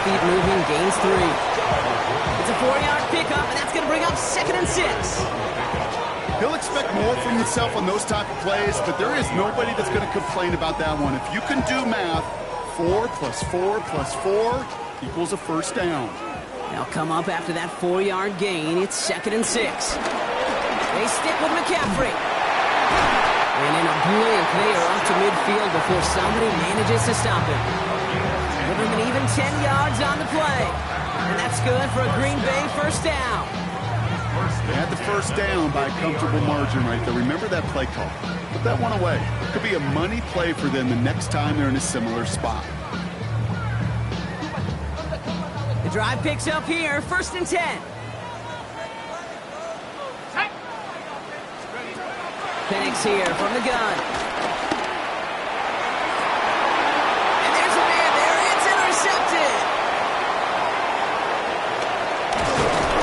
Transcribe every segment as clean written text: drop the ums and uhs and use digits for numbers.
keep moving, gains 3. It's a 4-yard pickup, and that's going to bring up 2nd and 6. He'll expect more from himself on those type of plays, but there is nobody that's going to complain about that one. If you can do math, 4 plus 4 plus 4 equals a first down. Now come up after that 4-yard gain. It's 2nd and 6. They stick with McCaffrey. And in a blink, they are up to midfield before somebody manages to stop him. Giving an even 10 yards on the play. And that's good for a Green Bay first down. They had the first down by a comfortable margin right there. Remember that play call. Put that one away. Could be a money play for them the next time they're in a similar spot. The drive picks up here, 1st and 10. Penix here from the gun. And there's a man there. It's intercepted.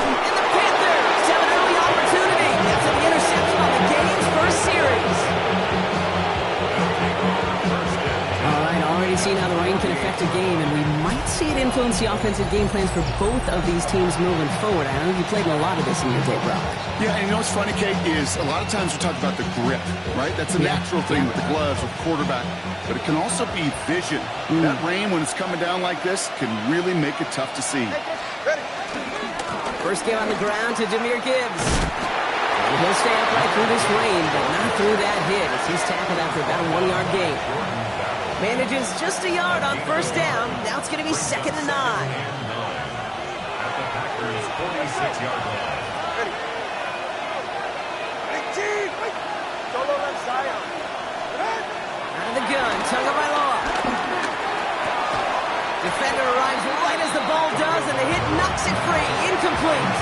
And the Panthers have an early opportunity. That's an interception on the game's first series. All right, already seen how the rain can affect a game, and we might see it influence the offensive game plans for both of these teams moving forward. I know you played in a lot of this in your day, Brock. Yeah, and you know what's funny, Kate, is a lot of times we talk about the grip, right? That's a natural thing with the gloves, with quarterback. But it can also be vision. That rain, when it's coming down like this, can really make it tough to see. First game on the ground to Jahmyr Gibbs. And he'll stay upright through this rain, but not through that hit as he's tackled after about a 1-yard gain. Manages just a yard on first down. Now it's going to be 2nd and 9. At the Packers' 46-yard line. Out of the gun, Tagovailoa. Defender arrives right as the ball does, and the hit knocks it free. Incomplete.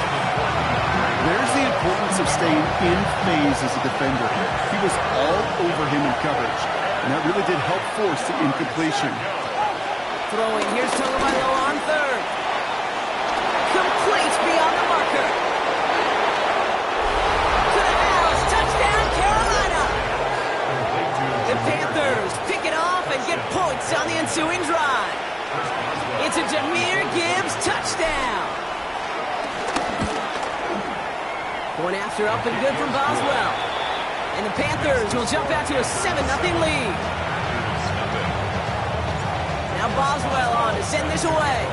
There's the importance of staying in phase as a defender. He was all over him in coverage, and that really did help force the incompletion. Throwing, here's Tagovailoa on 3rd. Complete beyond the marker. To the house, touchdown Carolina. The Panthers pick it off and get points on the ensuing drive. It's a Jahmyr Gibbs touchdown. Point after up and good from Boswell. And the Panthers will jump out to a 7-0 lead. Now Boswell on to send this away.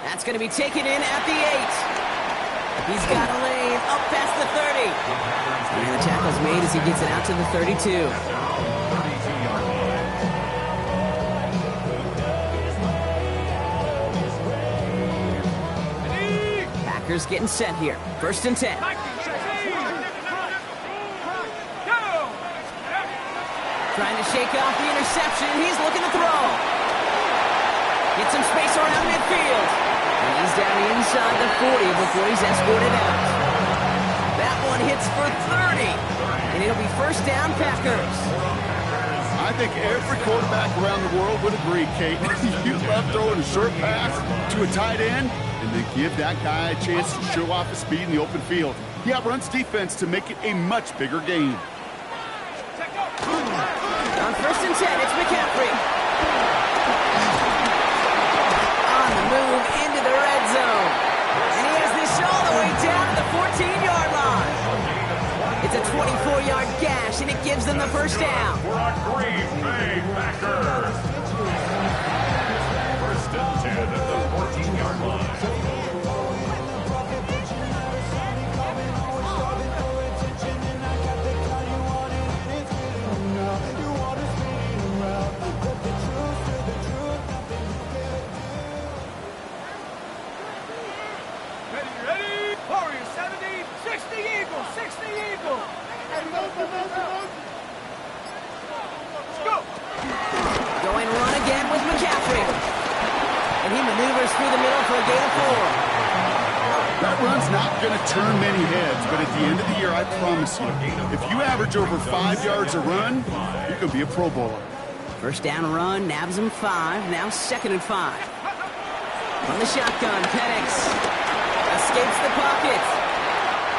That's going to be taken in at the 8. He's got a lane up past the 30. And the tackle's made as he gets it out to the 32. Packers getting set here. 1st and 10. Trying to shake off the interception. He's looking to throw. Get some space around midfield. And he's down inside the 40 before he's escorted out. That one hits for 30. And it'll be first down Packers. I think every quarterback around the world would agree, Kate. You love throwing a short pass to a tight end and then give that guy a chance to show off his speed in the open field. He outruns defense to make it a much bigger game. On 1st and 10, it's McCaffrey. On the move into the red zone. And he has this all the way down to the 14-yard line. It's a 24-yard gash, and it gives them the first down. For our Green Bay Packers. 1st and 10 at the 14-yard line. Going run again with McCaffrey. And he maneuvers through the middle for a gain of 4. That run's not going to turn many heads, but at the end of the year, I promise you, if you average over 5 yards a run, you can be a Pro Bowler. First down run, nabs him 5, now 2nd and 5. From the shotgun, Penix escapes the pocket.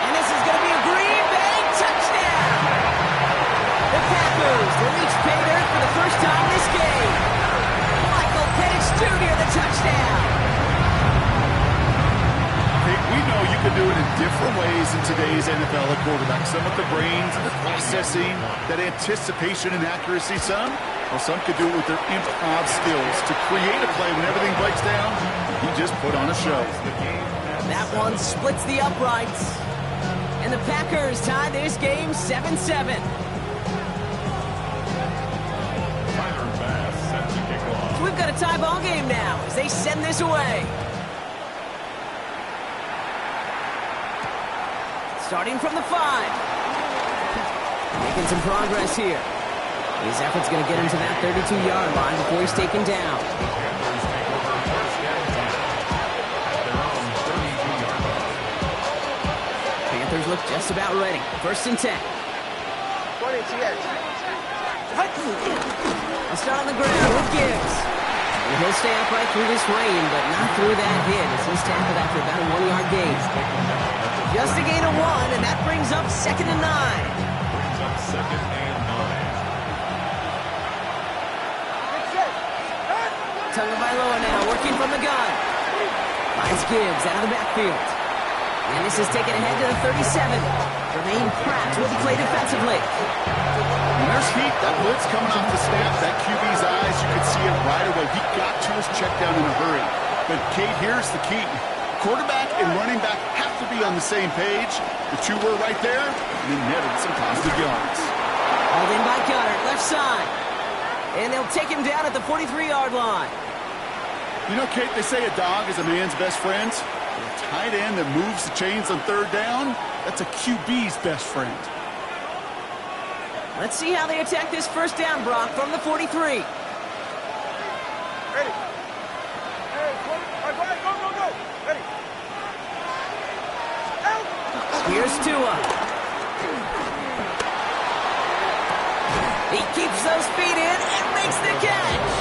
And this is going to be a Green Bay touchdown! The Packers will each pay dirt for the first time do it in different ways in today's NFL at quarterback. Some with the brains and the processing, that anticipation and accuracy. Some could do it with their improv skills to create a play when everything breaks down. He just put on a show. That one splits the uprights. And the Packers tie this game 7-7. So we've got a tie ball game now as they send this away. Starting from the 5. Making some progress here. His effort's going to get him to that 32-yard line before he's taken down. Panthers look just about ready. 1st and 10. I'll start on the ground with Gibbs. And he'll stay upright through this rain, but not through that hit as he's tackled after about a 1-yard gain. Just a gain of 1, and that brings up 2nd and 9. Tagovailoa now working from the gun. Finds Gibbs out of the backfield. And this is taken ahead to the 37. Jermaine Pratt will play defensively. And there's heat. That blitz coming off the snap. That QB's eyes, you could see it right away. He got to his check down in a hurry. But, Kate, here's the key. Quarterback and running back have to be on the same page. The two were right there, and they netted some positive yards. Hauled in by Goddard, left side. And they'll take him down at the 43-yard line. You know, Kate, they say a dog is a man's best friend. A tight end that moves the chains on 3rd down, that's a QB's best friend. Let's see how they attack this 1st down, Brock, from the 43. Ready. Hey, go, go. Ready. Out. Here's Tua. He keeps those feet in and makes the catch.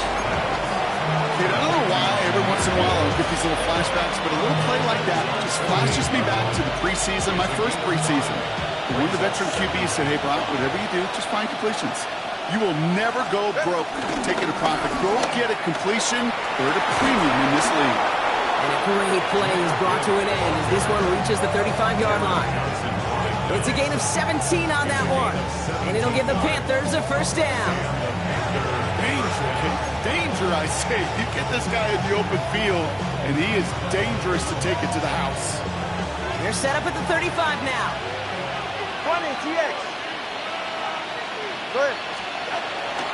Kate, I don't know why every once in a while I'll get these little flashbacks, but a little play like that just flashes me back to the preseason, my first preseason. One of the veteran QBs said, hey, Brock, whatever you do, just find completions. You will never go broke taking a profit. Go get a completion. They're at a premium in this league. And a great play is brought to an end as this one reaches the 35-yard line. It's a gain of 17 on that one. And it'll give the Panthers a 1st down. Danger, I say. You get this guy in the open field, and he is dangerous to take it to the house. They're set up at the 35 now. 20, TX. Go ahead.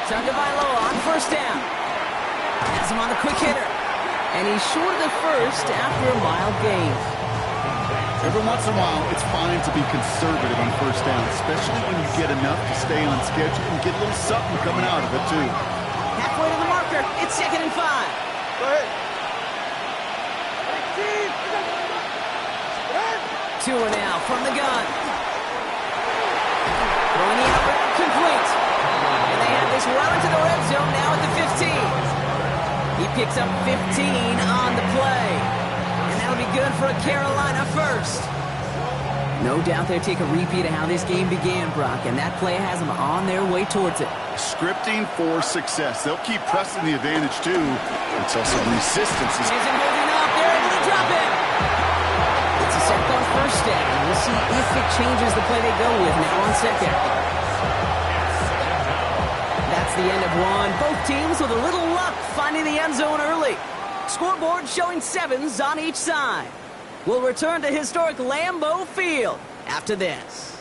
Tagovailoa on 1st down. Has him on the quick hitter. And he's short of the 1st after a mild gain. Every once in a while, it's fine to be conservative on 1st down, especially when you get enough to stay on schedule and get a little something coming out of it, too. Halfway to the marker. It's 2nd and 5. Go ahead. Tua now from the gun. Throwing the out complete. And they have this well into the red zone now at the 15. He picks up 15 on the play. And that'll be good for a Carolina 1st. No doubt they'll take a repeat of how this game began, Brock, and that play has them on their way towards it. Scripting for success. They'll keep pressing the advantage, too, until some resistance is... Isn't holding up. They're able to drop it. It's a sack on 1st down. We'll see if it changes the play they go with now on 2nd. That's the end of one. Both teams with a little luck finding the end zone early. Scoreboard showing 7s on each side. We'll return to historic Lambeau Field after this.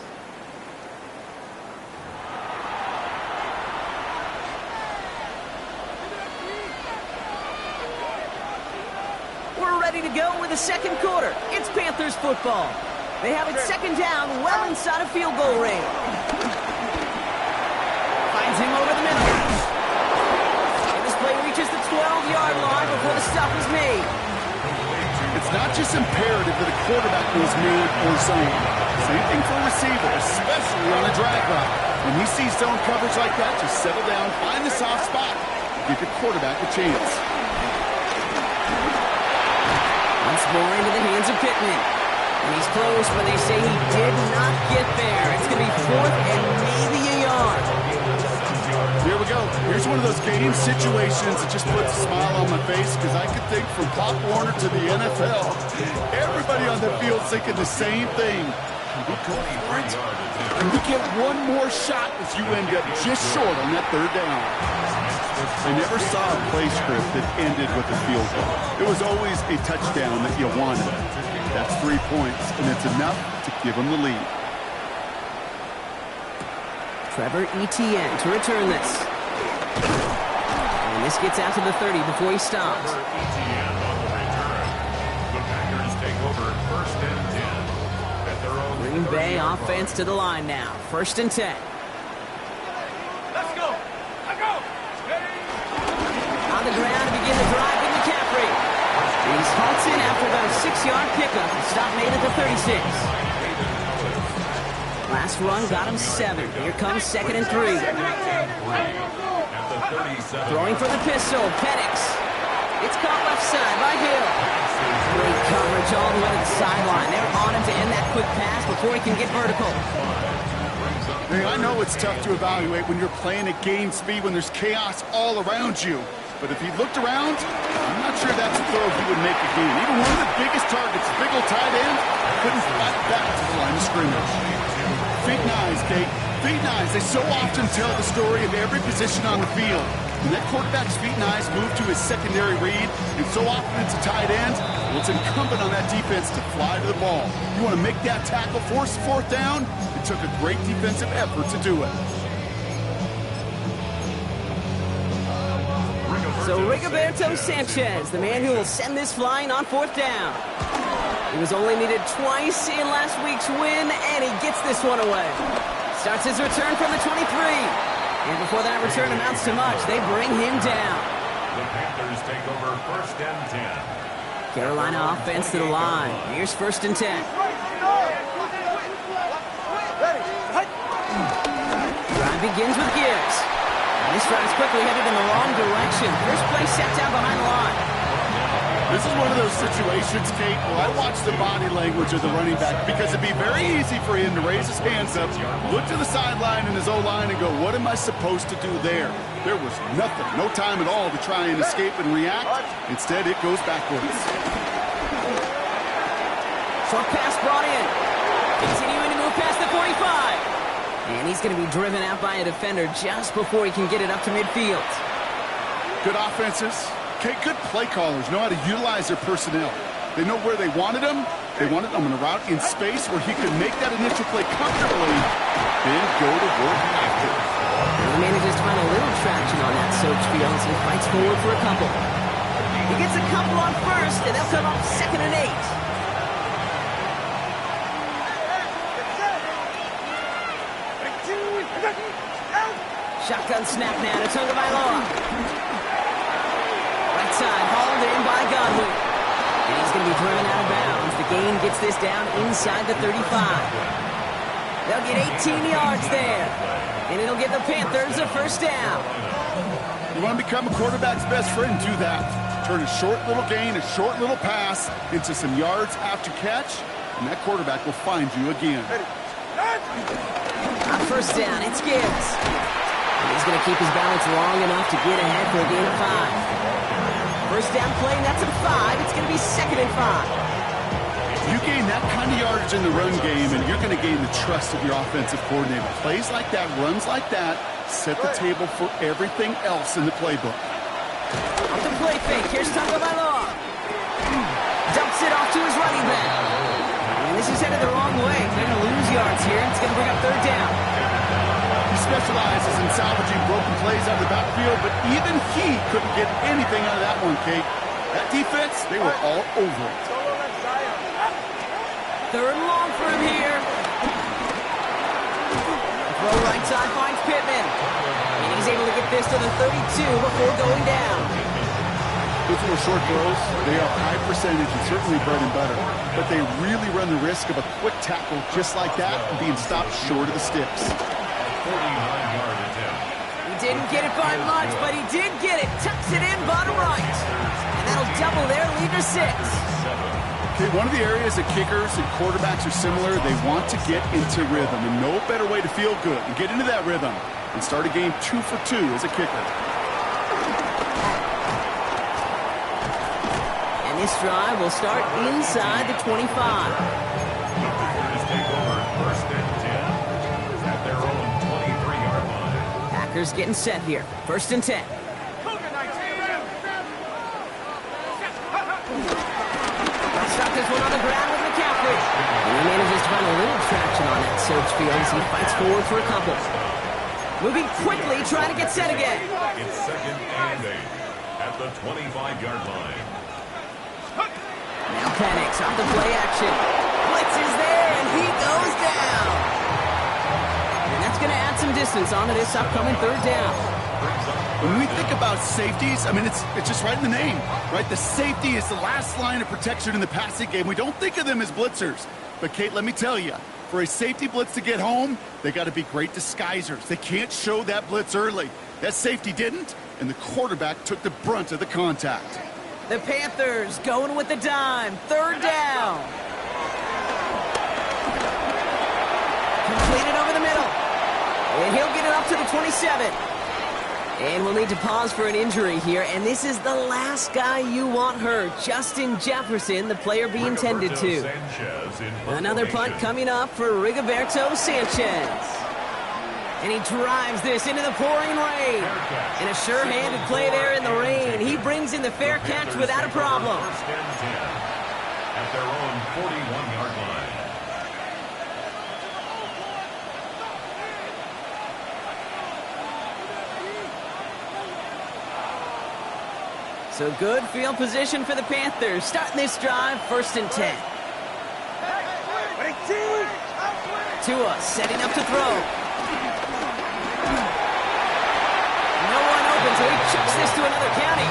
We're ready to go with the 2nd quarter. It's Panthers football. They have it 2nd down, well inside of field goal range. Finds him over the middle. And this play reaches the 12-yard line before the stop is made. It's not just imperative that a quarterback knows man or zone. Same thing for a receiver, especially on a drag route. When he sees zone coverage like that, just settle down, find the soft spot, give your quarterback a chance. Once more into the hands of Pittman. And he's close, but they say he did not get there. It's going to be 4th and maybe a yard. Here we go. Here's one of those game situations that just puts a smile on my face because I could think from Pop Warner to the NFL, everybody on the field thinking the same thing. Can we get one more shot as you end up just short on that third down? I never saw a play script that ended with a field goal. It was always a touchdown that you wanted. That's 3 points, and it's enough to give them the lead. Trevor Etienne to return this. And this gets out to the 30 before he stops. Trevor Etienne on the return. The Packers take over 1st and 10 at their own Green Bay offense to the line now. 1st and 10. Let's go. Let's go. On the ground to begin the drive with McCaffrey. He's halted after about a 6-yard pickup. The stop made at the 36. Last run got him 7. Here comes 2nd and 3. Throwing for the pistol, Penix. It's caught left side by Hill. Great coverage all the way to the sideline. They're on him to end that quick pass before he can get vertical. Hey, I know it's tough to evaluate when you're playing at game speed when there's chaos all around you. But if he looked around, I'm not sure that's a throw he would make again. Even one of the biggest targets, big old tight end, couldn't fight back to the line of scrimmage. Feet and eyes, Kate. Feet and eyes. They so often tell the story of every position on the field. When that quarterback's feet and eyes move to his secondary read, and so often it's a tight end, well, it's incumbent on that defense to fly to the ball. You want to make that tackle, force 4th down? It took a great defensive effort to do it. So Rigoberto Sanchez, the man who will send this flying on 4th down. He was only needed twice in last week's win, and he gets this one away. Starts his return from the 23. And before that return amounts to much, they bring him down. The Panthers take over 1st and 10. Carolina offense to the line. Here's 1st and 10. Drive begins with Gibbs. And this drive's quickly headed in the wrong direction. First play set down behind the line. This is one of those situations, Kate, where I watch the body language of the running back because it'd be very easy for him to raise his hands up, look to the sideline in his O-line and go, what am I supposed to do there? There was nothing, no time at all to try and escape and react. Instead, it goes backwards. Short pass brought in. Continuing to move past the 45. And he's going to be driven out by a defender just before he can get it up to midfield. Good offenses. Okay, good play callers know how to utilize their personnel. They know where they wanted them. They wanted them in a route in space where he could make that initial play comfortably, then go to work after. He manages to find a little traction on that search field as he fights forward for a couple. He gets a couple on 1st, and they'll come up 2nd and 8. Shotgun snap now to Tagovailoa. Right side, hauled in by Godwin. And he's going to be driven out of bounds. The gain gets this down inside the 35. They'll get 18 yards there. And it'll give the Panthers a 1st down. You want to become a quarterback's best friend, do that. Turn a short little gain, a short little pass into some yards after catch, and that quarterback will find you again. On 1st down, it's Gibbs. And he's going to keep his balance long enough to get ahead for a gain of 5. 1st down play, and that's a 5. It's going to be 2nd and 5. You gain that kind of yardage in the run game, and you're going to gain the trust of your offensive coordinator. Plays like that, runs like that, set the table for everything else in the playbook. Off the play fake, here's Tagovailoa. Dumps it off to his running back. And this is headed the wrong way. They're going to lose yards here. It's going to bring up 3rd down. He specializes in salvaging broken plays out of the backfield, but even he couldn't get anything out of that one, Kate. That defense, they were all over it. 3rd and long for him here. Throw right side finds Pittman. And he's able to get this to the 32 before going down. Those little short throws, they are high percentage and certainly bread and butter. But they really run the risk of a quick tackle just like that and being stopped short of the sticks. 49-yard attempt. He didn't get it by much, but he did get it. Tucks it in bottom right. And that'll double their lead to 6. Okay, one of the areas that kickers and quarterbacks are similar, they want to get into rhythm. And no better way to feel good and get into that rhythm and start a game 2 for 2 as a kicker. And this drive will start inside the 25. The Packers take over first and 10 at their own 23-yard line. Packers getting set here. First and 10. Stop this one on the ground with McCaffrey. And he manages to find a little traction on that search field as he fights forward for a couple. Moving quickly, trying to get set again. It's second and 8 at the 25-yard line. Now panics off the play action. Blitz is there, and he goes down. And that's going to add some distance onto this upcoming third down. When we think about safeties, I mean, it's just right in the name, right? The safety is the last line of protection in the passing game. We don't think of them as blitzers. But, Kate, let me tell you, for a safety blitz to get home, they got to be great disguisers. They can't show that blitz early. That safety didn't, and the quarterback took the brunt of the contact. The Panthers going with the dime. Third down. Completed over the middle. And he'll get it up to the 27. And we'll need to pause for an injury here. And this is the last guy you want hurt. Justin Jefferson, the player being tended to. Another punt coming up for Rigoberto Sanchez. And he drives this into the pouring rain. And a sure-handed play there in the rain. He brings in the fair catch without a problem. First and 10 at their own 41-yard line. So good field position for the Panthers. Starting this drive, first and 10. Tua setting up to throw. No one open, so he chucks this to another county.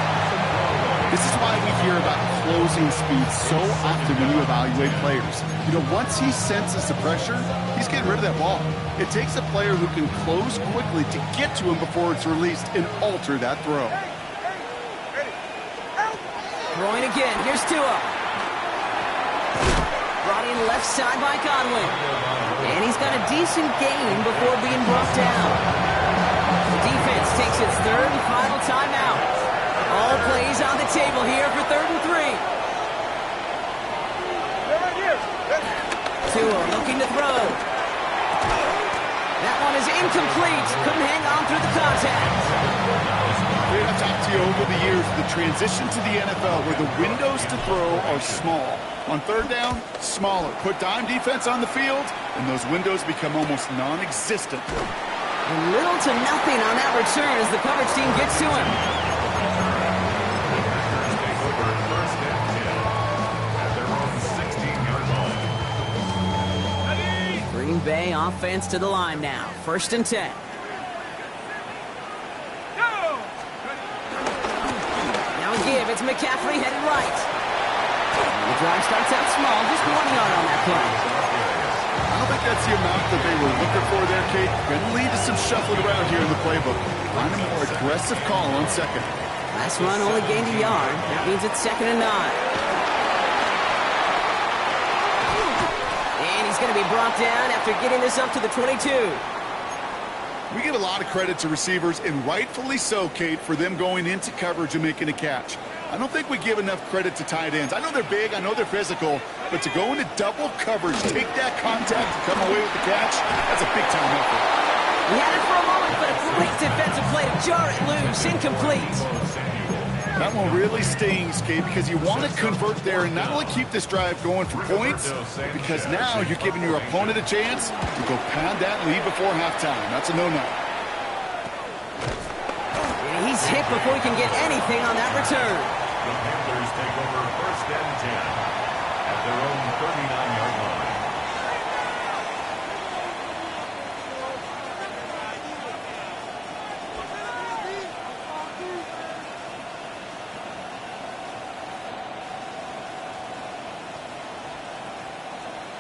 This is why we hear about closing speed so often when you evaluate players. You know, once he senses the pressure, he's getting rid of that ball. It takes a player who can close quickly to get to him before it's released and alter that throw. Throwing again. Here's Tua. Brought in left side by Godwin. And he's got a decent gain before being brought down. The defense takes its third and final timeout. All plays on the table here for 3rd and 3. Tua looking to throw. That one is incomplete. Couldn't hang on through the contact. I've talked to you over the years, the transition to the NFL where the windows to throw are small. On third down, smaller. Put dime defense on the field, and those windows become almost non-existent. And little to nothing on that return as the coverage team gets to him. Take over first and 10 at their own 16-yard line. Green Bay offense to the line now. First and 10. It's McCaffrey headed right. The drive starts out small, just 1 yard on that play. I don't think that's the amount that they were looking for there, Kate. Going to lead to some shuffling around here in the playbook. Find a more aggressive call on second. Last run only gained a yard. That means it's 2nd and 9. And he's going to be brought down after getting this up to the 22. We give a lot of credit to receivers, and rightfully so, Kate, for them going into coverage and making a catch. I don't think we give enough credit to tight ends. I know they're big, I know they're physical, but to go into double coverage, take that contact, and come away with the catch, that's a big-time effort. He had it for a moment, but a great defensive play to jar it loose, incomplete. That one really stings, Kate, because you want to convert there and not only keep this drive going for points, because now you're giving your opponent a chance to go pound that lead before halftime. That's a no-no. He's hit before he can get anything on that return. The Panthers take over first and 10 at their own 39-yard line.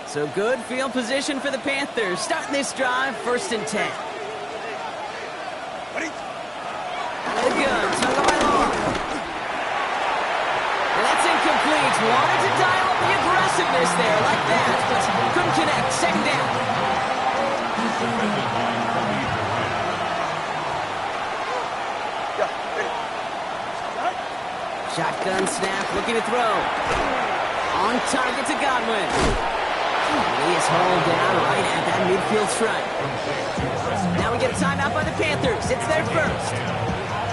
So good field position for the Panthers. Starting this drive, 1st and 10. Out of the gun, tongue of my long. And that's incomplete. Wanted to dial up the aggressiveness there like that, but couldn't connect. 2nd down. Shotgun snap, looking to throw. On target to Godwin. He is hauled down right at that midfield stripe. Now we get a timeout by the Panthers. It's their first.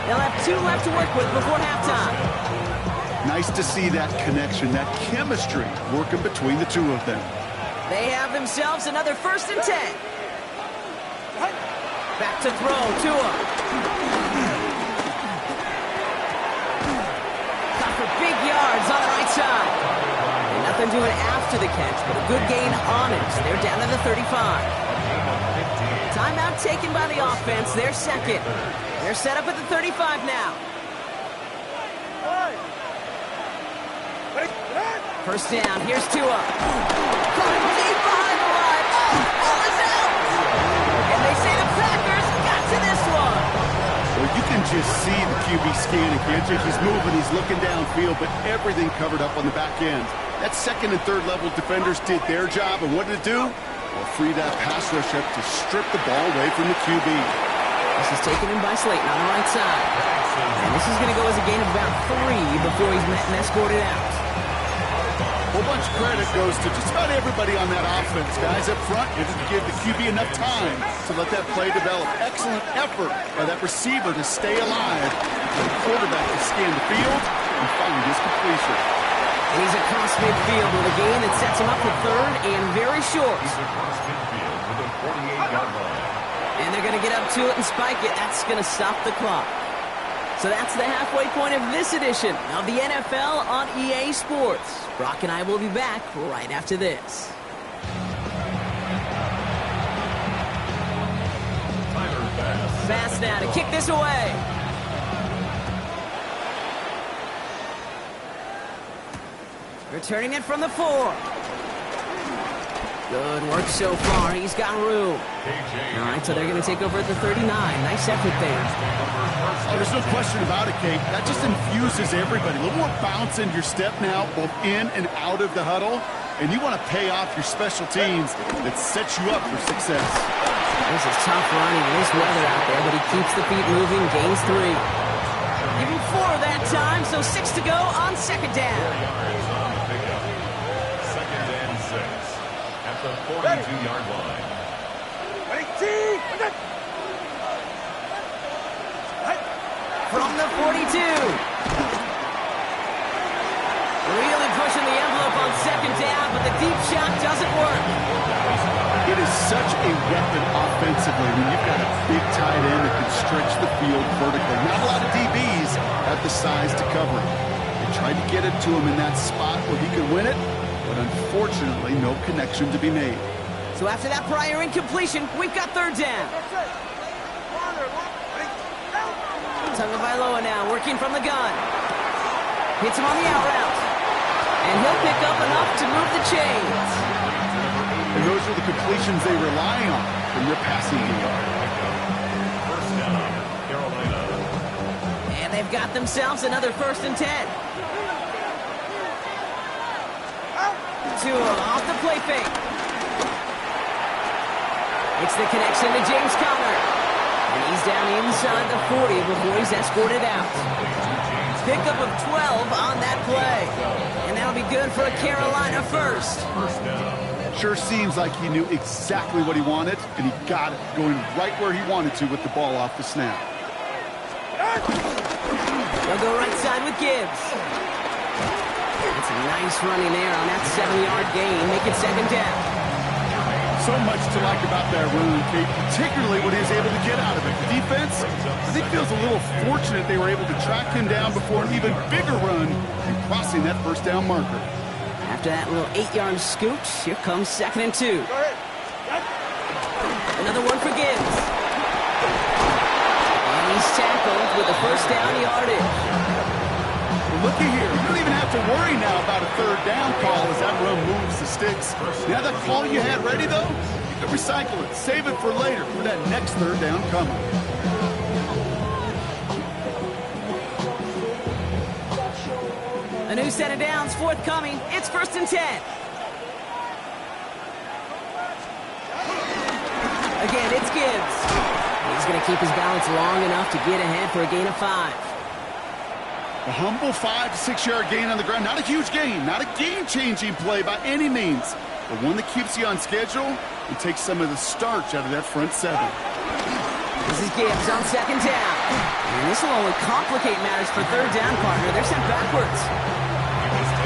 They'll have 2 left to work with before halftime. Nice to see that connection, that chemistry working between the two of them. They have themselves another 1st and 10. Back to throw, Tua. Got for big yards on the right side. And nothing doing after the catch, but a good gain on it. They're down to the 35. Timeout taken by the offense, their second. They're set up at the 35 now. First down, here's Tua. Caught him deep behind the line. Ball is out. And they say the Packers got to this one. Well, you can just see the QB scanning, can't you? He's moving, he's looking downfield, but everything covered up on the back end. That 2nd and 3rd level defenders did their job, and what did it do? Well, free that pass rush up to strip the ball away from the QB. This is taken in by Slayton on the right side. And this is going to go as a gain of about 3 before he's met and escorted out. A whole bunch of credit goes to just about everybody on that offense. Guys up front didn't give the QB enough time to let that play develop. Excellent effort by that receiver to stay alive, for the quarterback to scan the field and find his completion. And he's across midfield with a gain that sets him up for 3rd and very short. And they're going to get up to it and spike it. That's going to stop the clock. So that's the halfway point of this edition of the NFL on EA Sports. Brock and I will be back right after this. Fast now to kick this away. Returning it from the 4. Good work so far. He's got room. All right, so they're going to take over at the 39. Nice effort there. Oh, there's no question about it, Kate. That just infuses everybody. A little more bounce in your step now, both in and out of the huddle. And you want to pay off your special teams that sets you up for success. This is tough running in this weather out there, but he keeps the feet moving, gains 3. Give him 4 that time, so 6 to go on 2nd down. 2nd and 6 at the 42-yard line. From the 42. Really pushing the envelope on 2nd down, but the deep shot doesn't work. It is such a weapon offensively when you've got a big tight end that can stretch the field vertically. Not a lot of DBs have the size to cover him. They tried to get it to him in that spot where he could win it, but unfortunately no connection to be made. So after that prior incompletion, we've got 3rd down. Tagovailoa now working from the gun. Hits him on the out route. And he'll pick up enough to move the chains. And those are the completions they rely on from their passing game. First down, Carolina. And they've got themselves another 1st and 10. Tua off the play fake. It's the connection to James Conner. And he's down inside the 40 before he's escorted out. Pickup of 12 on that play. And that'll be good for a Carolina first. Sure seems like he knew exactly what he wanted, and he got it, going right where he wanted to with the ball off the snap. They'll go right side with Gibbs. It's a nice running there on that 7-yard gain. Make it 2nd down. So much to like about that run, Kate, particularly what he was able to get out of it. The defense, I think, feels a little fortunate they were able to track him down before an even bigger run and crossing that 1st down marker. After that little 8-yard scooch, here comes 2nd and 2. Another one for Gibbs. And he's tackled with the 1st down yardage. Well, looky here. You don't even have to worry now about a 3rd down call as that run moves the sticks. Now that call you had ready, though, you can recycle it. Save it for later for that next 3rd down coming. A new set of downs forthcoming. It's 1st and 10. Again, it's Gibbs. He's going to keep his balance long enough to get ahead for a gain of 5. A humble 5 to 6 yard gain on the ground. Not a huge gain, not a game-changing play by any means, but one that keeps you on schedule and takes some of the starch out of that front seven. This is Gibbs on second down. And this will only complicate matters for third down, partner. They're sent backwards.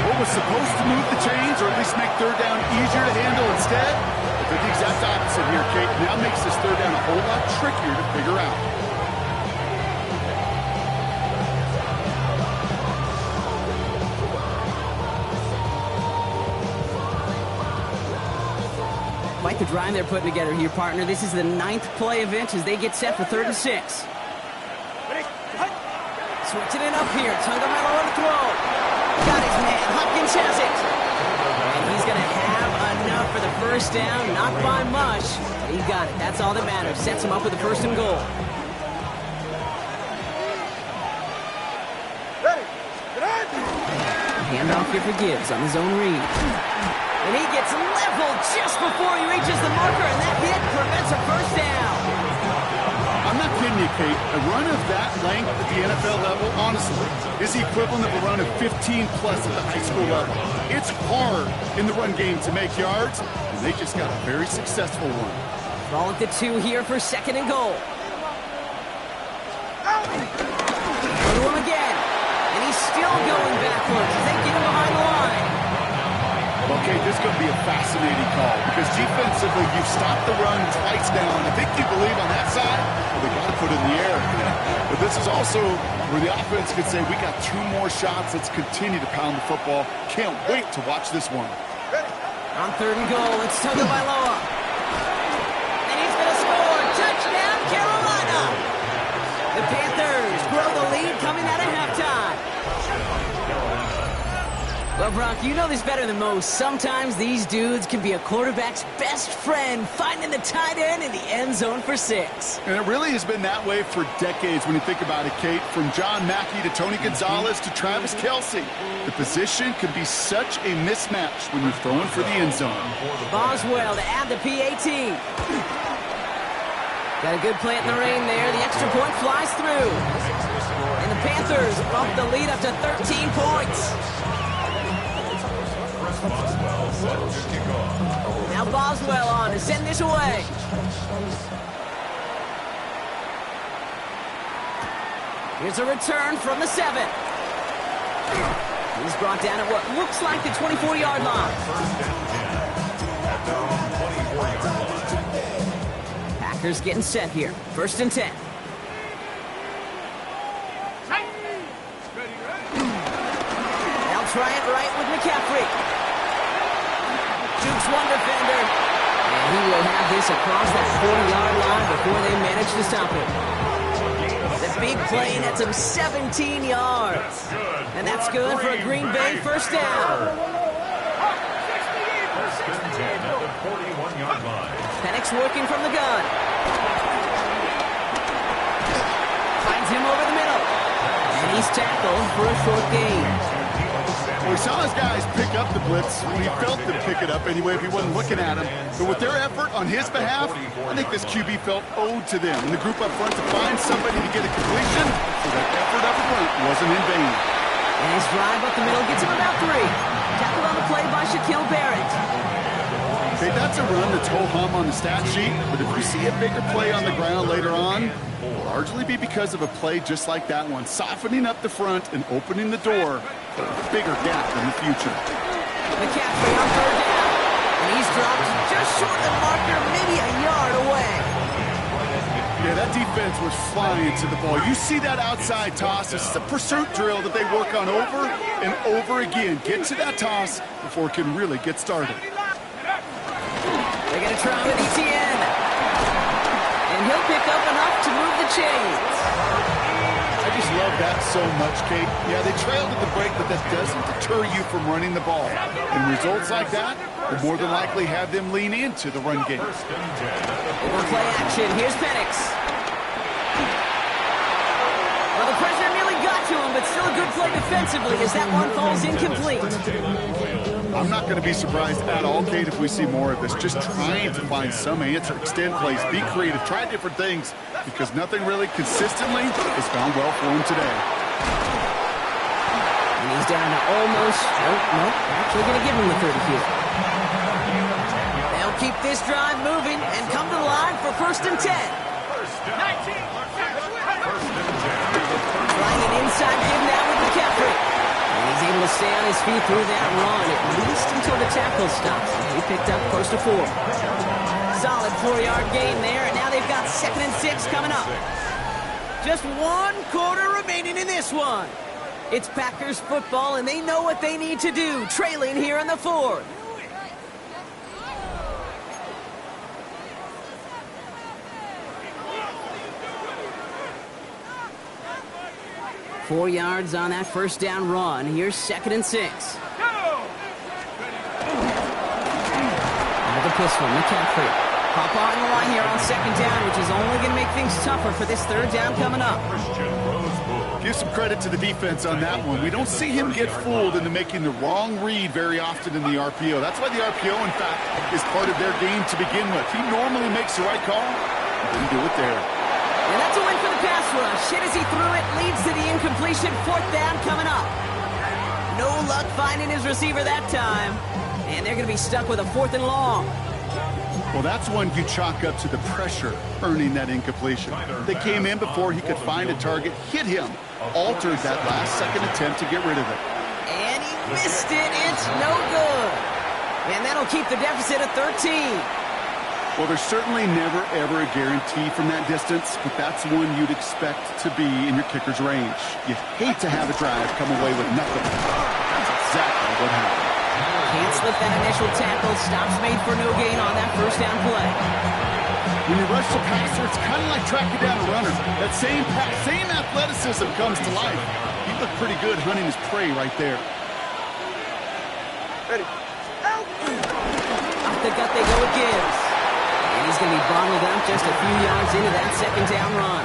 What was supposed to move the chains or at least make third down easier to handle instead? But they're the exact opposite here, Kate. Now makes this third down a whole lot trickier to figure out. Quite the drive they're putting together here, partner. This is the 9th play event as they get set for 3rd and 6. Switching it up here. Tagovailoa on the throw. Got his man. Hopkins has it. And he's going to have enough for the first down. Not by much. But he got it. That's all that matters. Sets him up with a 1st and goal. Handoff here for Gibbs on his own read. And he gets leveled just before he reaches the marker, and that hit prevents a 1st down. I'm not kidding you, Kate. A run of that length at the NFL level, honestly, is the equivalent of a run of 15-plus at the high school level. It's hard in the run game to make yards, and they just got a very successful one. Ball at the 2 here for 2nd and goal. Go to him again. And he's still going backwards as they get him behind the line. Okay, this is going to be a fascinating call because defensively, you've stopped the run twice now, and I think you believe on that side, well, they got to put it in the air. But this is also where the offense could say, we got 2 more shots. Let's continue to pound the football. Can't wait to watch this one. On 3rd and goal, it's Tagovailoa. And he's going to score. Touchdown, Carolina. The Panthers grow the lead coming out of halftime. Well, Brock, you know this better than most. Sometimes these dudes can be a quarterback's best friend, finding the tight end in the end zone for 6. And it really has been that way for decades when you think about it, Kate. From John Mackey to Tony Gonzalez to Travis Kelce. The position can be such a mismatch when you're throwing for the end zone. Boswell to add the PAT. Got a good play in the rain there. The extra point flies through. And the Panthers bump the lead up to 13 points. Now Boswell on to send this away. Here's a return from the 7. He's brought down at what looks like the 24-yard line. Packers getting set here. 1st and 10. They'll try it right with McCaffrey. Jukes one defender, and he will have this across that 40-yard line before they manage to stop him. The big play nets him 17 yards, and that's good for a Green Bay 1st down. Penix working from the gun. Finds him over the middle, and he's tackled for a short gain. We saw his guys pick up the blitz. We felt them pick it up anyway if he wasn't looking at him. But with their effort on his behalf, I think this QB felt owed to them. And the group up front to find somebody to get a completion, so that effort up front wasn't in vain. Nice drive up the middle, gets him about 3. Tackled on the play by Shaquille Barrett. Okay, that's a run that's ho-hum on the stat sheet, but if you see a bigger play on the ground later on, it'll largely be because of a play just like that one, softening up the front and opening the door for a bigger gap in the future. McCaffrey on 3rd down, and he's dropped just short of the marker, maybe a yard away. Yeah, that defense was flying to the ball. You see that outside toss. This is a pursuit drill that they work on over and over again. Get to that toss before it can really get started. They're going to try with ETN. And he'll pick up enough to move the chains. I just love that so much, Kate. Yeah, they trailed at the break, but that doesn't deter you from running the ball. And results like that will more than likely have them lean into the run game. Overplay action. Here's Penix. Well, the pressure nearly got to him, but still a good play defensively as that one falls incomplete. I'm not going to be surprised at all, Kate, if we see more of this. Just trying to find some answer, extend plays, be creative, try different things, because nothing really consistently has found well for him today. He's down to almost, nope, actually going to give him the 30 here. They'll keep this drive moving and come to the line for 1st and 10. 19. Trying an inside give now with McCaffrey. And he's able to stay on his feet through that run, at least until the tackle stops. He picked up close to 4. Solid 4-yard gain there, and now they've got 2nd and 6 coming up. Just 1 quarter remaining in this one. It's Packers football, and they know what they need to do, trailing here in the 4th. Four yards on that 1st down run. Here's 2nd and 6. Now the pistol, McCaffrey. Hop on the line here on 2nd down, which is only going to make things tougher for this 3rd down coming up. Give some credit to the defense on that one. We don't see him get fooled into making the wrong read very often in the RPO. That's why the RPO, in fact, is part of their game to begin with. He normally makes the right call. He didn't do it there. And that's a win for the pass rush. Hit as he threw it, leads to the incompletion. 4th down coming up. No luck finding his receiver that time. And they're going to be stuck with a 4th and long. Well, that's one you chalk up to the pressure earning that incompletion. They came in before he could find a target, hit him, altered that last second attempt to get rid of it. And he missed it. It's no good. And that'll keep the deficit at 13. Well, there's certainly never, ever a guarantee from that distance, but that's one you'd expect to be in your kicker's range. You hate to have a drive come away with nothing. That's exactly what happened. Can't slip that initial tackle. Stops made for no gain on that 1st down play. When you rush the passer, it's kind of like tracking down a runner. That same athleticism comes to life. He looked pretty good hunting his prey right there. Ready. Off the gut they go with Gibbs. And he's going to be bottled up just a few yards into that 2nd down run.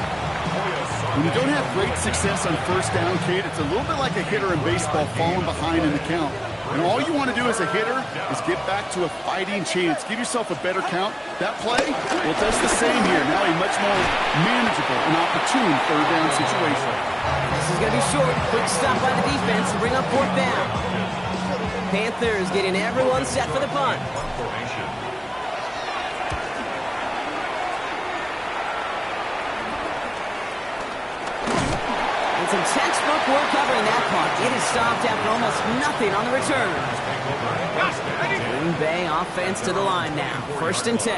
When you don't have great success on 1st down, Kate, it's a little bit like a hitter in baseball falling behind in the count. And all you want to do as a hitter is get back to a fighting chance. Give yourself a better count. That play, well, it does the same here. Now a much more manageable and opportune 3rd down situation. This is going to be short. Quick stop by the defense to bring up 4th down. Panthers getting everyone set for the punt. Some textbook work covering that punt. It is stopped after almost nothing on the return. Green Bay offense to the line now. 1st and 10.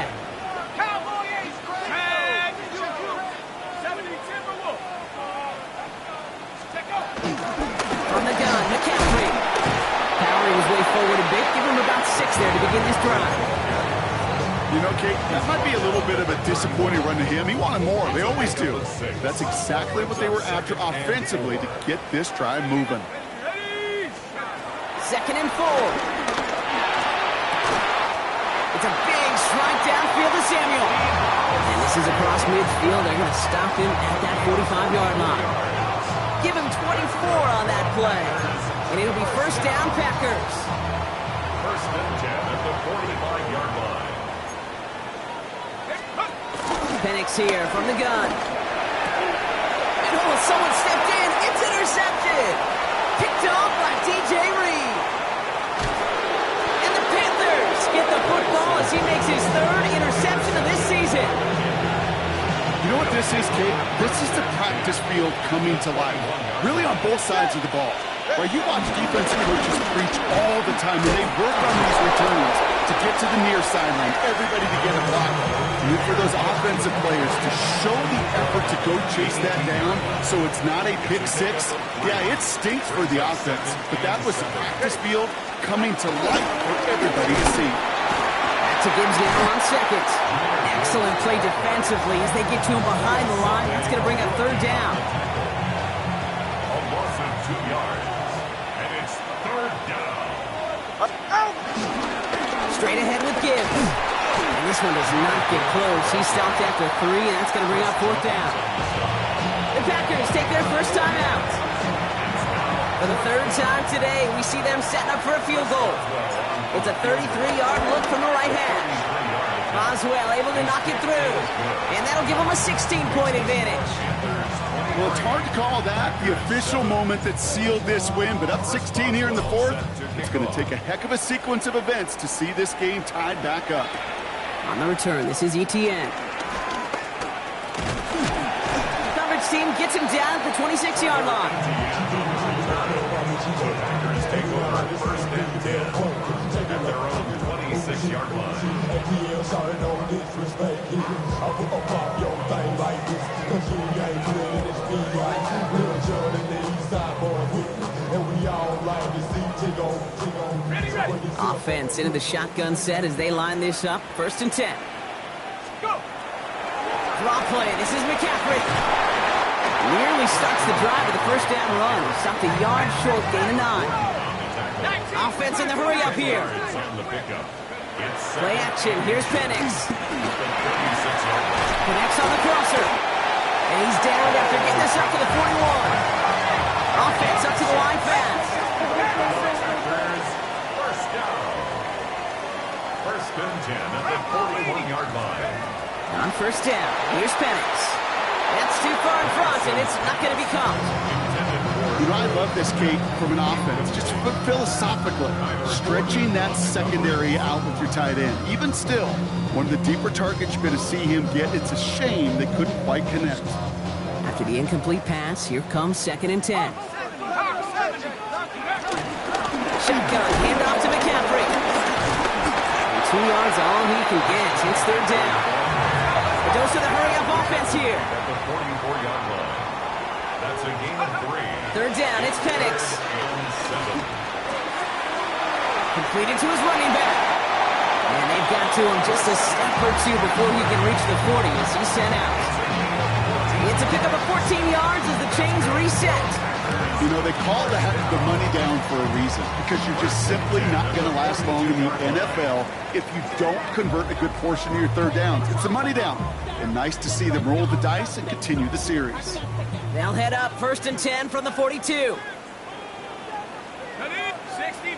From the gun, McCaffrey. Powering his way forward a bit. Give him about 6 there to begin this drive. You know, Kate, that might be a little bit of a disappointing run to him. He wanted more. They always do. That's exactly what they were after offensively to get this drive moving. 2nd and 4. It's a big strike downfield to Samuel. And this is across midfield. They're going to stop him at that 45-yard line. Give him 24 on that play. And it'll be 1st down, Packers. 1st and 10 at the 45-yard line. Penix here from the gun. And someone stepped in. It's intercepted. Picked off by DJ Reed. And the Panthers get the football as he makes his 3rd interception of this season. You know what this is, Kate? This is the practice field coming to life. Really on both sides of the ball. Where you watch defensive coaches preach all the time, and they work on these returns to get to the near sideline, everybody to get a block. And for those offensive players to show the effort to go chase that down so it's not a pick 6, yeah, it stinks for the offense. But that was the practice field coming to life for everybody to see. Back to Gibbs now on 2nd. Excellent play defensively as they get to him behind the line. That's going to bring up 3rd down. A loss of 2 yards. And it's 3rd down. Straight ahead with Gibbs. And this one does not get close. He stopped after 3, and that's going to bring up 4th down. The Packers take their 1st time out. For the 3rd time today, we see them setting up for a field goal. It's a 33-yard look from the right hash. Boswell able to knock it through. And that'll give them a 16-point advantage. Well, it's hard to call that the official moment that sealed this win, but up 16 here in the fourth, it's going to take a heck of a sequence of events to see this game tied back up. On the return, this is ETN. Coverage team gets him down at the 26-yard line. The Packers take over first and 10 at their own 26-yard line. Offense into the shotgun set as they line this up. First and 10. Go! Draw play. This is McCaffrey. Nearly starts the drive with the first down run. Stopped a yard short, gain of 9. Offense in the hurry up here. Play action. Here's Penix. Connects on the crosser. And he's down after getting this up to the 41. Offense up to the line fast. First down. First and 10 at the 41-yard line. On first down, here's Penix. That's too far in front, and it's not going to be caught. You know, I love this, Kate, from an offense. Just philosophically, stretching that secondary out with your tight end. Even still, one of the deeper targets you're going to see him get. It's a shame they couldn't quite connect. After the incomplete pass, here comes second and 10. Shotgun, hand off to McCaffrey. And 2 yards, all he can get. It's third down. The dose of the hurry-up offense here. At the 44-yard line. That's a gain of 3. Third down, it's Penix. And 7. Completed to his running back. And they've got to him just a step or two before he can reach the 40 as he's sent out. It's a pickup of 14 yards as the chains reset. You know, they call that the money down for a reason, because you're just simply not going to last long in the NFL if you don't convert a good portion of your third downs. It's a money down. And nice to see them roll the dice and continue the series. They'll head up first and 10 from the 42. 60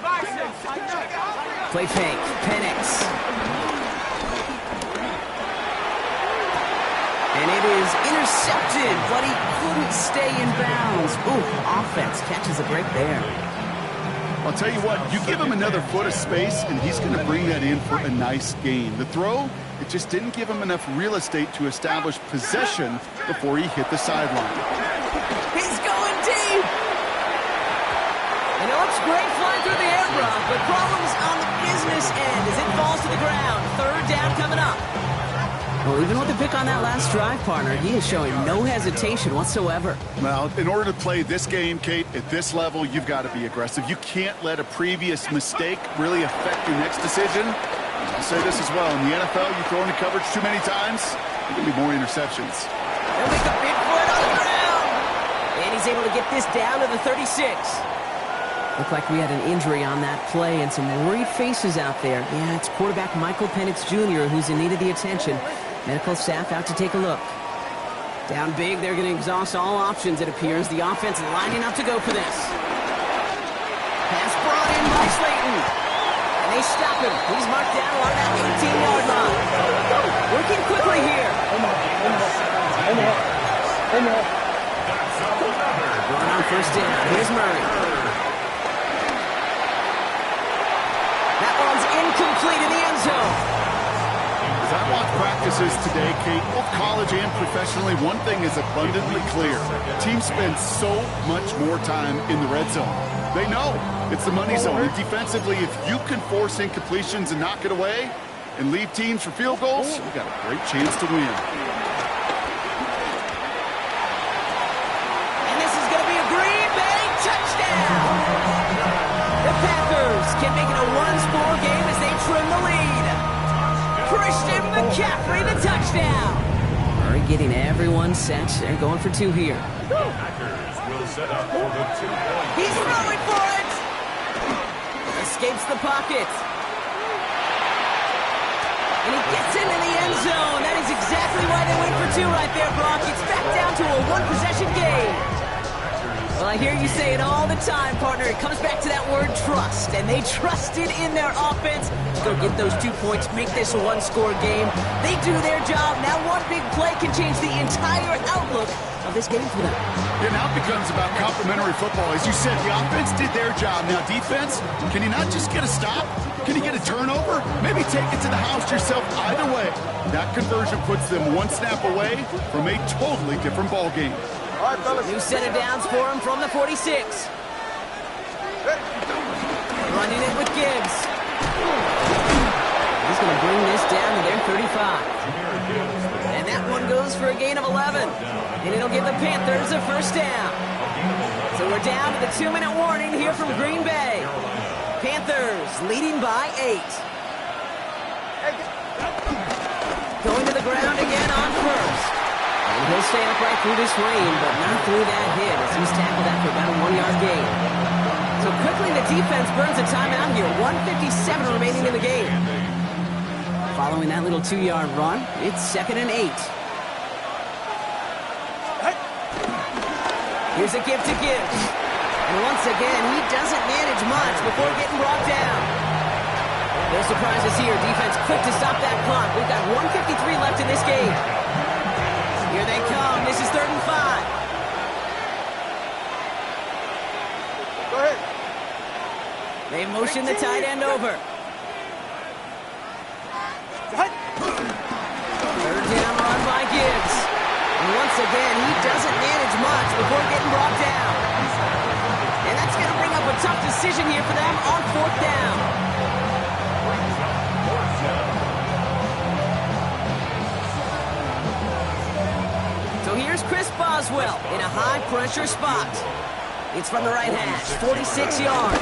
by 6. Play fake, Penix. And it is intercepted, but he couldn't stay in bounds. Ooh, offense catches a break there. I'll tell you what, you give him another foot of space, and he's going to bring that in for a nice gain. The throw, it just didn't give him enough real estate to establish possession before he hit the sideline. He's going deep! And it looks great flying through the air, Brock, but problems on the business end as it falls to the ground. Third down coming up. Well, even with the pick on that last drive, partner, he is showing no hesitation whatsoever. Well, in order to play this game, Kate, at this level, you've got to be aggressive. You can't let a previous mistake really affect your next decision. I'll say this as well. In the NFL, you throw into coverage too many times, there can be more interceptions. They'll make a big foot on the ground. And he's able to get this down to the 36. Looked like we had an injury on that play and some worried faces out there. Yeah, it's quarterback Michael Penix Jr. who's in need of the attention. Medical staff out to take a look. Down big, they're going to exhaust all options, it appears. The offense lining up to go for this. Pass brought in by Slayton. And they stop him. He's marked down on that 18-yard line. Working quickly here. Going on first down. Here's Murray. That one's incomplete in the end zone. As I watch practices today, Kate, both college and professionally, one thing is abundantly clear. Teams spend so much more time in the red zone. They know it's the money zone. And defensively, if you can force incompletions and knock it away and leave teams for field goals, you've got a great chance to win. And this is going to be a Green Bay touchdown. The Panthers can make it a one-score game as they trim the lead. Christian McCaffrey, the touchdown. Murray getting everyone set. They're going for two here. Packers will set up for the 2-point. He's throwing for it. Escapes the pocket. And he gets into the end zone. That is exactly why they went for two right there, Brock. It's back down to a one-possession game. Well, I hear you say it all the time, partner. It comes back to that word trust, and they trusted in their offense to go get those 2 points, make this a one-score game. They do their job. Now one big play can change the entire outlook of this game for them. Yeah, now it becomes about complementary football. As you said, the offense did their job. Now defense, can you not just get a stop? Can you get a turnover? Maybe take it to the house yourself. Either way, that conversion puts them one snap away from a totally different ball game. All right, fellas. New set of downs for him from the 46. Running it with Gibbs. He's going to bring this down to their 35. And that one goes for a gain of 11. And it'll give the Panthers a first down. So we're down to the 2-minute warning here from Green Bay. Panthers leading by 8. Going to the ground again on first. And he'll stay upright through this rain, but not through that hit as he's tackled after about a 1-yard gain. So quickly the defense burns a timeout here. 1:57 remaining in the game. Following that little 2-yard run, it's 2nd and 8. Here's a give to Gibbs. And once again, he doesn't manage much before getting brought down. No surprises here. Defense quick to stop that clock. We've got 1:53 left in this game. Here they come. This is 3rd and 5. Go ahead. They motion the tight end over. 3rd down run by Gibbs. And once again, he doesn't manage much before getting brought down. And that's going to bring up a tough decision here for them on 4th down. So here's Chris Boswell in a high-pressure spot. It's from the right hash, 46 yards.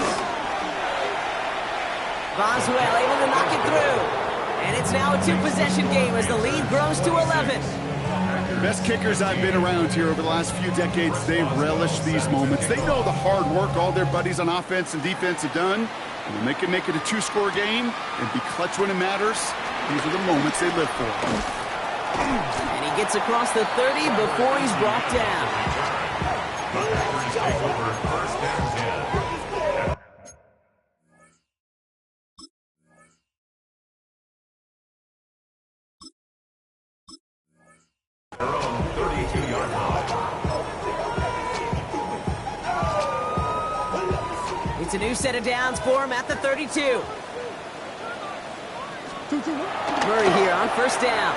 Boswell able to knock it through. And it's now a 2-possession game as the lead grows to 11. Best kickers I've been around here over the last few decades, they relish these moments. They know the hard work all their buddies on offense and defense have done. And when they can make it a 2-score game and be clutch when it matters, these are the moments they live for. And he gets across the 30 before he's brought down. Take over 1st and 10. Their own 32-yard line. It's a new set of downs for him at the 32. Murray here on 1st down.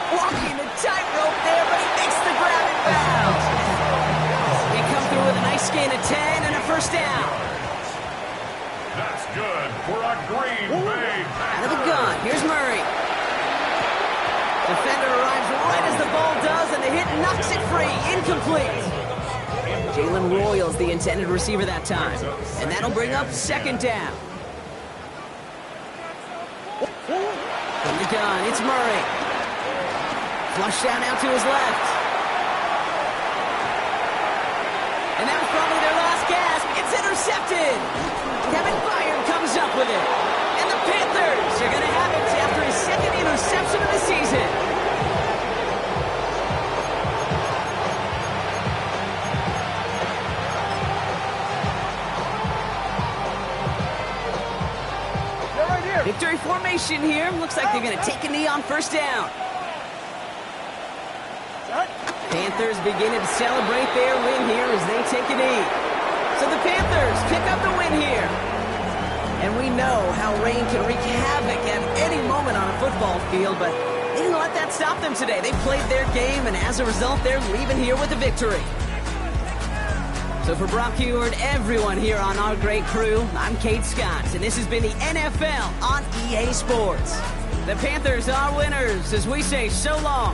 Walking a tightrope there, but he makes the ground in bounds. They come through with a nice gain of 10 and a 1st down. That's good for a Green Bay. Out of the gun, here's Murray. Defender arrives right as the ball does, and the hit knocks it free. Incomplete. Jalen Royals the intended receiver that time. And that'll bring up 2nd down. From the gun, it's Murray. Flush down out to his left. And that was probably their last gasp. It's intercepted. Kevin Byard comes up with it. And the Panthers are going to have it after his 2nd interception of the season. Victory formation here. Looks like they're going to take a knee on 1st down. Panthers beginning to celebrate their win here as they take a knee. So the Panthers pick up the win here. And we know how rain can wreak havoc at any moment on a football field, but they didn't let that stop them today. They played their game, and as a result, they're leaving here with a victory. So for Brock Huard, everyone here on our great crew, I'm Kate Scott, and this has been the NFL on EA Sports. The Panthers are winners as we say so long.